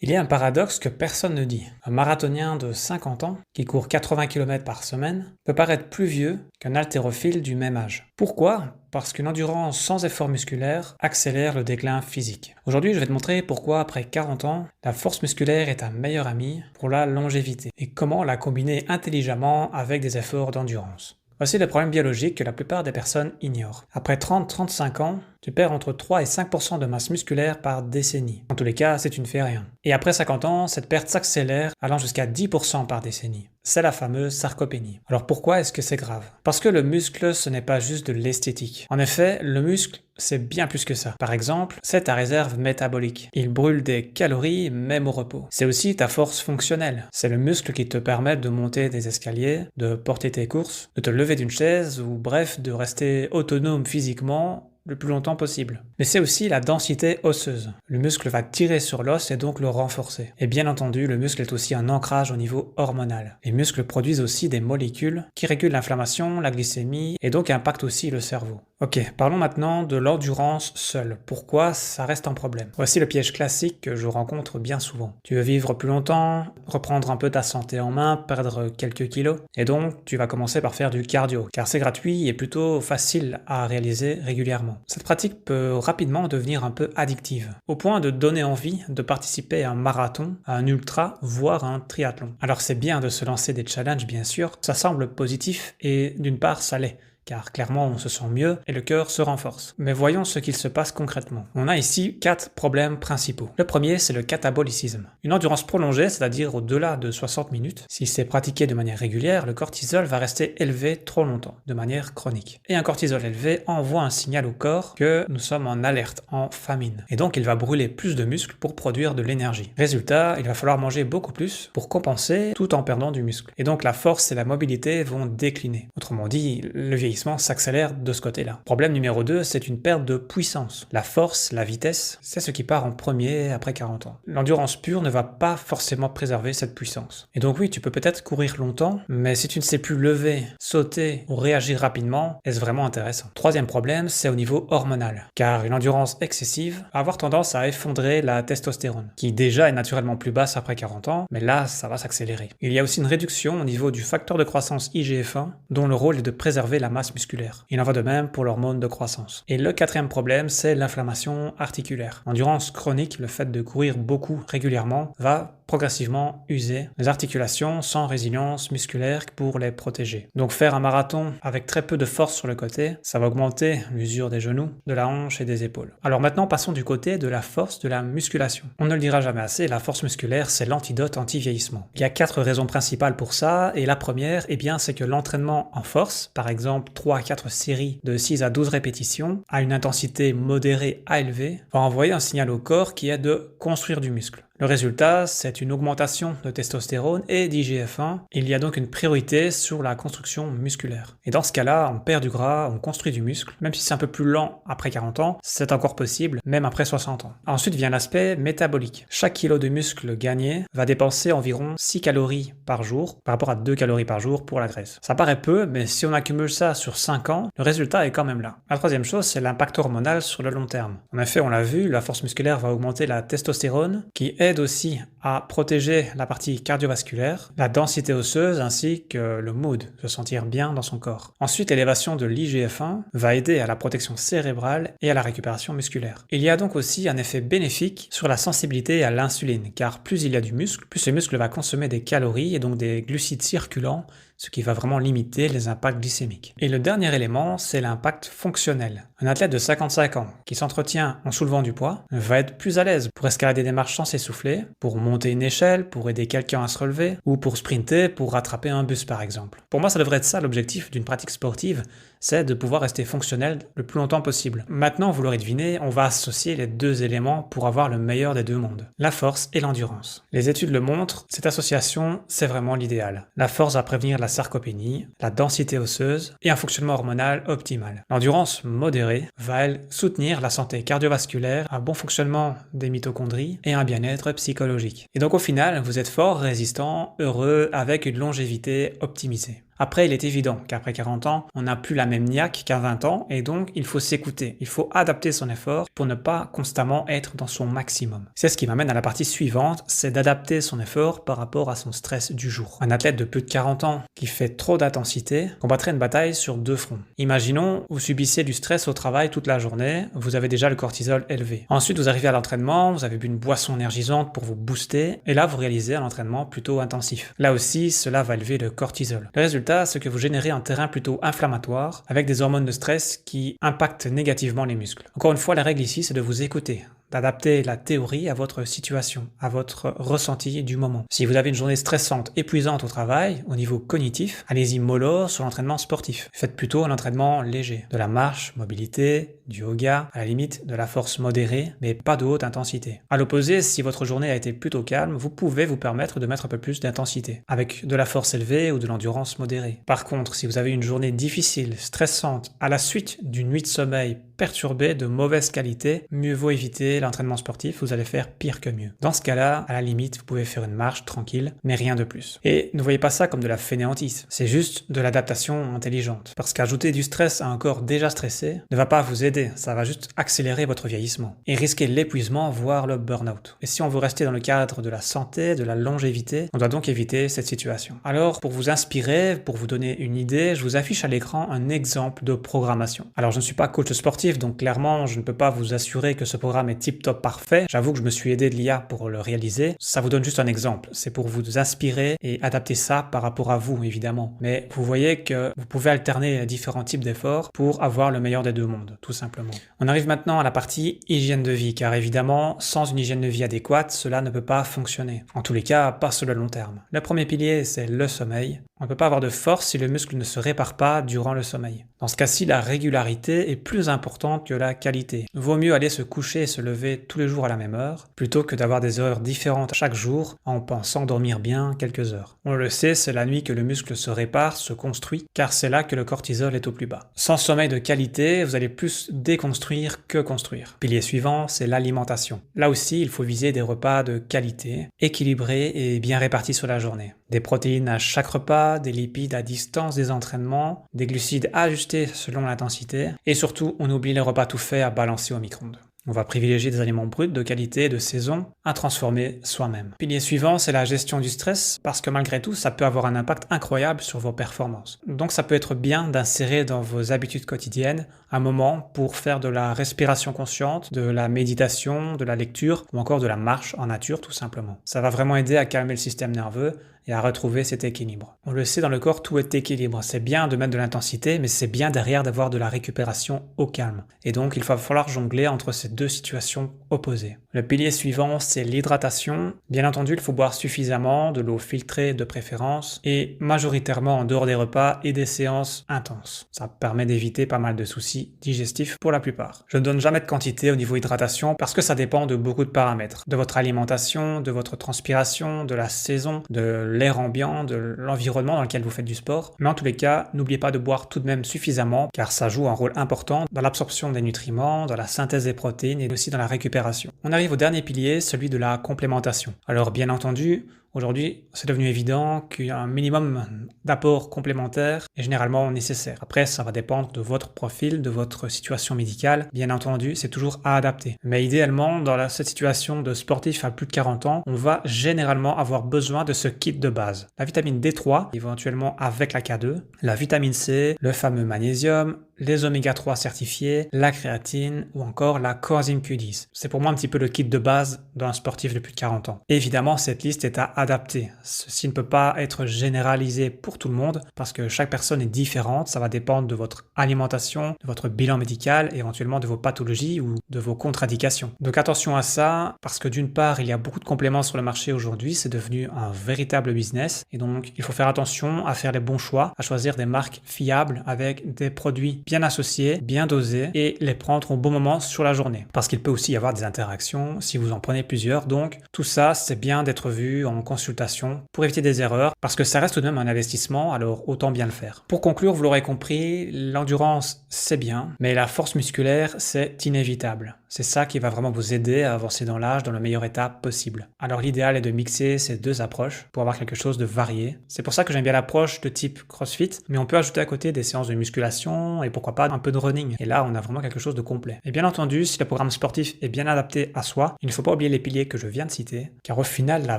Il y a un paradoxe que personne ne dit. Un marathonien de 50 ans, qui court 80 km par semaine, peut paraître plus vieux qu'un haltérophile du même âge. Pourquoi ? Parce qu'une endurance sans effort musculaire accélère le déclin physique. Aujourd'hui, je vais te montrer pourquoi, après 40 ans, la force musculaire est un meilleur ami pour la longévité et comment la combiner intelligemment avec des efforts d'endurance. Voici le problème biologique que la plupart des personnes ignorent. Après 30-35 ans, tu perds entre 3 et 5% de masse musculaire par décennie. En tous les cas, si tu ne fais rien. Et après 50 ans, cette perte s'accélère, allant jusqu'à 10% par décennie. C'est la fameuse sarcopénie. Alors pourquoi est-ce que c'est grave ? Parce que le muscle, ce n'est pas juste de l'esthétique. En effet, le muscle, c'est bien plus que ça. Par exemple, c'est ta réserve métabolique. Il brûle des calories même au repos. C'est aussi ta force fonctionnelle. C'est le muscle qui te permet de monter des escaliers, de porter tes courses, de te lever d'une chaise ou bref, de rester autonome physiquement le plus longtemps possible. Mais c'est aussi la densité osseuse. Le muscle va tirer sur l'os et donc le renforcer. Et bien entendu, le muscle est aussi un ancrage au niveau hormonal. Les muscles produisent aussi des molécules qui régulent l'inflammation, la glycémie et donc impactent aussi le cerveau. Ok, parlons maintenant de l'endurance seule. Pourquoi ça reste un problème ? Voici le piège classique que je rencontre bien souvent. Tu veux vivre plus longtemps, reprendre un peu ta santé en main, perdre quelques kilos, et donc tu vas commencer par faire du cardio, car c'est gratuit et plutôt facile à réaliser régulièrement. Cette pratique peut rapidement devenir un peu addictive, au point de donner envie de participer à un marathon, à un ultra, voire à un triathlon. Alors c'est bien de se lancer des challenges bien sûr, ça semble positif et d'une part ça l'est, car clairement on se sent mieux et le cœur se renforce. Mais voyons ce qu'il se passe concrètement. On a ici 4 problèmes principaux. Le premier, c'est le catabolicisme. Une endurance prolongée, c'est-à-dire au-delà de 60 minutes, si c'est pratiqué de manière régulière, le cortisol va rester élevé trop longtemps, de manière chronique. Et un cortisol élevé envoie un signal au corps que nous sommes en alerte, en famine. Et donc il va brûler plus de muscles pour produire de l'énergie. Résultat, il va falloir manger beaucoup plus pour compenser tout en perdant du muscle. Et donc la force et la mobilité vont décliner. Autrement dit, le vieillissement s'accélère de ce côté-là. Problème numéro 2, c'est une perte de puissance. La force, la vitesse, c'est ce qui part en premier après 40 ans. L'endurance pure ne va pas forcément préserver cette puissance. Et donc oui, tu peux peut-être courir longtemps, mais si tu ne sais plus lever, sauter ou réagir rapidement, est-ce vraiment intéressant ? Troisième problème, c'est au niveau hormonal. Car une endurance excessive va avoir tendance à effondrer la testostérone, qui déjà est naturellement plus basse après 40 ans, mais là, ça va s'accélérer. Il y a aussi une réduction au niveau du facteur de croissance IGF-1, dont le rôle est de préserver la masse musculaire. Il en va de même pour l'hormone de croissance. Et le quatrième problème, c'est l'inflammation articulaire. L'endurance chronique, le fait de courir beaucoup régulièrement, va progressivement user les articulations sans résilience musculaire pour les protéger. Donc faire un marathon avec très peu de force sur le côté, ça va augmenter l'usure des genoux, de la hanche et des épaules. Alors maintenant, passons du côté de la force de la musculation. On ne le dira jamais assez, la force musculaire, c'est l'antidote anti-vieillissement. Il y a 4 raisons principales pour ça, et la première, c'est que l'entraînement en force, par exemple 3 à 4 séries de 6 à 12 répétitions, à une intensité modérée à élevée, va envoyer un signal au corps qui est de construire du muscle. Le résultat, c'est une augmentation de testostérone et d'IGF-1. Il y a donc une priorité sur la construction musculaire. Et dans ce cas-là, on perd du gras, on construit du muscle. Même si c'est un peu plus lent après 40 ans, c'est encore possible, même après 60 ans. Ensuite vient l'aspect métabolique. Chaque kilo de muscle gagné va dépenser environ 6 calories par jour, par rapport à 2 calories par jour pour la graisse. Ça paraît peu, mais si on accumule ça sur 5 ans, le résultat est quand même là. La troisième chose, c'est l'impact hormonal sur le long terme. En effet, on l'a vu, la force musculaire va augmenter la testostérone, qui aide aussi à protéger la partie cardiovasculaire, la densité osseuse ainsi que le mood, se sentir bien dans son corps. Ensuite, l'élévation de l'IGF-1 va aider à la protection cérébrale et à la récupération musculaire. Il y a donc aussi un effet bénéfique sur la sensibilité à l'insuline, car plus il y a du muscle, plus le muscle va consommer des calories et donc des glucides circulants, ce qui va vraiment limiter les impacts glycémiques. Et le dernier élément, c'est l'impact fonctionnel. Un athlète de 55 ans qui s'entretient en soulevant du poids va être plus à l'aise pour escalader des marches sans s'essouffler, pour monter une échelle, pour aider quelqu'un à se relever, ou pour sprinter, pour rattraper un bus par exemple. Pour moi, ça devrait être ça l'objectif d'une pratique sportive, c'est de pouvoir rester fonctionnel le plus longtemps possible. Maintenant, vous l'aurez deviné, on va associer les 2 éléments pour avoir le meilleur des 2 mondes, la force et l'endurance. Les études le montrent, cette association, c'est vraiment l'idéal. La force va prévenir la sarcopénie, la densité osseuse et un fonctionnement hormonal optimal. L'endurance modérée va, elle, soutenir la santé cardiovasculaire, un bon fonctionnement des mitochondries et un bien-être psychologique. Et donc au final, vous êtes fort, résistant, heureux, avec une longévité optimisée. Après, il est évident qu'après 40 ans, on n'a plus la même niaque qu'à 20 ans et donc il faut s'écouter. Il faut adapter son effort pour ne pas constamment être dans son maximum. C'est ce qui m'amène à la partie suivante, c'est d'adapter son effort par rapport à son stress du jour. Un athlète de plus de 40 ans qui fait trop d'intensité combattrait une bataille sur deux fronts. Imaginons, vous subissez du stress au travail toute la journée, vous avez déjà le cortisol élevé. Ensuite, vous arrivez à l'entraînement, vous avez bu une boisson énergisante pour vous booster, et là, vous réalisez un entraînement plutôt intensif. Là aussi, cela va élever le cortisol. Le résultat, c'est que vous générez un terrain plutôt inflammatoire, avec des hormones de stress qui impactent négativement les muscles. Encore une fois, la règle ici, c'est de vous écouter, d'adapter la théorie à votre situation, à votre ressenti du moment. Si vous avez une journée stressante, épuisante au travail, au niveau cognitif, allez-y mollo sur l'entraînement sportif. Faites plutôt un entraînement léger. De la marche, mobilité, du yoga, à la limite de la force modérée, mais pas de haute intensité. À l'opposé, si votre journée a été plutôt calme, vous pouvez vous permettre de mettre un peu plus d'intensité, avec de la force élevée ou de l'endurance modérée. Par contre, si vous avez une journée difficile, stressante, à la suite d'une nuit de sommeil perturbée de mauvaise qualité, mieux vaut éviter l'entraînement sportif, vous allez faire pire que mieux. Dans ce cas-là, à la limite, vous pouvez faire une marche tranquille, mais rien de plus. Et ne voyez pas ça comme de la fainéantise, c'est juste de l'adaptation intelligente. Parce qu'ajouter du stress à un corps déjà stressé ne va pas vous aider, ça va juste accélérer votre vieillissement et risquer l'épuisement, voire le burn-out. Et si on veut rester dans le cadre de la santé, de la longévité, on doit donc éviter cette situation. Alors, pour vous inspirer, pour vous donner une idée, je vous affiche à l'écran un exemple de programmation. Alors, je ne suis pas coach sportif, donc clairement, je ne peux pas vous assurer que ce programme est tip-top parfait. J'avoue que je me suis aidé de l'IA pour le réaliser. Ça vous donne juste un exemple. C'est pour vous inspirer et adapter ça par rapport à vous, évidemment. Mais vous voyez que vous pouvez alterner différents types d'efforts pour avoir le meilleur des deux mondes, tout simplement. On arrive maintenant à la partie hygiène de vie, car évidemment, sans une hygiène de vie adéquate, cela ne peut pas fonctionner. En tous les cas, pas sur le long terme. Le premier pilier, c'est le sommeil. On ne peut pas avoir de force si le muscle ne se répare pas durant le sommeil. Dans ce cas-ci, la régularité est plus importante que la qualité. Vaut mieux aller se coucher et se lever tous les jours à la même heure, plutôt que d'avoir des heures différentes chaque jour en pensant dormir bien quelques heures. On le sait, c'est la nuit que le muscle se répare, se construit, car c'est là que le cortisol est au plus bas. Sans sommeil de qualité, vous allez plus déconstruire que construire. Pilier suivant, c'est l'alimentation. Là aussi, il faut viser des repas de qualité, équilibrés et bien répartis sur la journée. Des protéines à chaque repas, des lipides à distance des entraînements, des glucides ajustés selon l'intensité, et surtout, on oublie les repas tout faits à balancer au micro-ondes. On va privilégier des aliments bruts, de qualité, de saison, à transformer soi-même. Pilier suivant, c'est la gestion du stress, parce que malgré tout, ça peut avoir un impact incroyable sur vos performances. Donc ça peut être bien d'insérer dans vos habitudes quotidiennes un moment pour faire de la respiration consciente, de la méditation, de la lecture, ou encore de la marche en nature tout simplement. Ça va vraiment aider à calmer le système nerveux et à retrouver cet équilibre. On le sait, dans le corps, tout est équilibre. C'est bien de mettre de l'intensité, mais c'est bien derrière d'avoir de la récupération au calme. Et donc, il va falloir jongler entre ces deux situations opposées. Le pilier suivant, c'est l'hydratation. Bien entendu, il faut boire suffisamment, de l'eau filtrée de préférence, et majoritairement en dehors des repas et des séances intenses. Ça permet d'éviter pas mal de soucis digestifs pour la plupart. Je ne donne jamais de quantité au niveau hydratation parce que ça dépend de beaucoup de paramètres. De votre alimentation, de votre transpiration, de la saison, de l'air ambiant, de l'environnement dans lequel vous faites du sport. Mais en tous les cas, n'oubliez pas de boire tout de même suffisamment car ça joue un rôle important dans l'absorption des nutriments, dans la synthèse des protéines et aussi dans la récupération. On arrive au dernier pilier, celui de la complémentation. Alors bien entendu, aujourd'hui, c'est devenu évident qu'un minimum d'apport complémentaire est généralement nécessaire. Après, ça va dépendre de votre profil, de votre situation médicale. Bien entendu, c'est toujours à adapter. Mais idéalement, dans cette situation de sportif à plus de 40 ans, on va généralement avoir besoin de ce kit de base. La vitamine D3, éventuellement avec la K2, la vitamine C, le fameux magnésium, les oméga 3 certifiés, la créatine ou encore la coenzyme Q10. C'est pour moi un petit peu le kit de base d'un sportif de plus de 40 ans. Et évidemment, cette liste est à adapter. Ceci ne peut pas être généralisé pour tout le monde parce que chaque personne est différente. Ça va dépendre de votre alimentation, de votre bilan médical, éventuellement de vos pathologies ou de vos contre-indications. Donc attention à ça parce que d'une part, il y a beaucoup de compléments sur le marché aujourd'hui. C'est devenu un véritable business et donc il faut faire attention à faire les bons choix, à choisir des marques fiables avec des produits bien associés, bien dosés et les prendre au bon moment sur la journée. Parce qu'il peut aussi y avoir des interactions si vous en prenez plusieurs. Donc tout ça, c'est bien d'être vu en consultation pour éviter des erreurs parce que ça reste tout de même un investissement, alors autant bien le faire. Pour conclure, vous l'aurez compris, l'endurance c'est bien, mais la force musculaire c'est inévitable. C'est ça qui va vraiment vous aider à avancer dans l'âge dans le meilleur état possible. Alors l'idéal est de mixer ces deux approches pour avoir quelque chose de varié. C'est pour ça que j'aime bien l'approche de type CrossFit, mais on peut ajouter à côté des séances de musculation et pourquoi pas un peu de running. Et là, on a vraiment quelque chose de complet. Et bien entendu, si le programme sportif est bien adapté à soi, il ne faut pas oublier les piliers que je viens de citer, car au final, la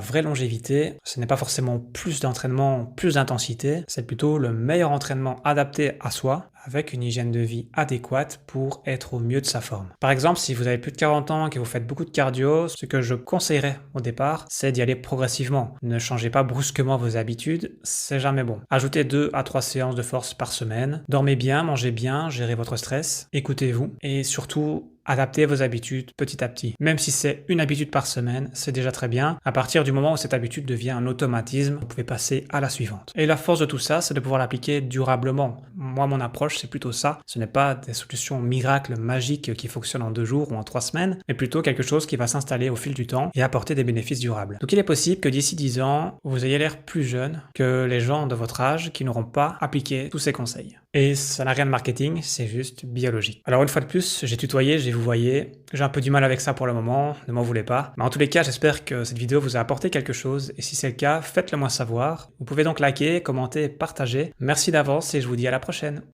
vraie longévité, ce n'est pas forcément plus d'entraînement, plus d'intensité, c'est plutôt le meilleur entraînement adapté à soi, avec une hygiène de vie adéquate pour être au mieux de sa forme. Par exemple, si vous avez plus de 40 ans et que vous faites beaucoup de cardio, ce que je conseillerais au départ, c'est d'y aller progressivement. Ne changez pas brusquement vos habitudes, c'est jamais bon. Ajoutez 2 à 3 séances de force par semaine. Dormez bien, mangez bien, gérez votre stress, écoutez-vous et surtout, adaptez vos habitudes petit à petit. Même si c'est une habitude par semaine, c'est déjà très bien. À partir du moment où cette habitude devient un automatisme, vous pouvez passer à la suivante. Et la force de tout ça, c'est de pouvoir l'appliquer durablement. Moi, mon approche, c'est plutôt ça. Ce n'est pas des solutions miracles, magiques qui fonctionnent en 2 jours ou en 3 semaines, mais plutôt quelque chose qui va s'installer au fil du temps et apporter des bénéfices durables. Donc il est possible que d'ici 10 ans, vous ayez l'air plus jeune que les gens de votre âge qui n'auront pas appliqué tous ces conseils. Et ça n'a rien de marketing, c'est juste biologique. Alors une fois de plus, j'ai tutoyé, j'ai vous voyez. J'ai un peu du mal avec ça pour le moment, ne m'en voulez pas. Mais en tous les cas, j'espère que cette vidéo vous a apporté quelque chose. Et si c'est le cas, faites-le moi savoir. Vous pouvez donc liker, commenter, partager. Merci d'avance et je vous dis à la prochaine.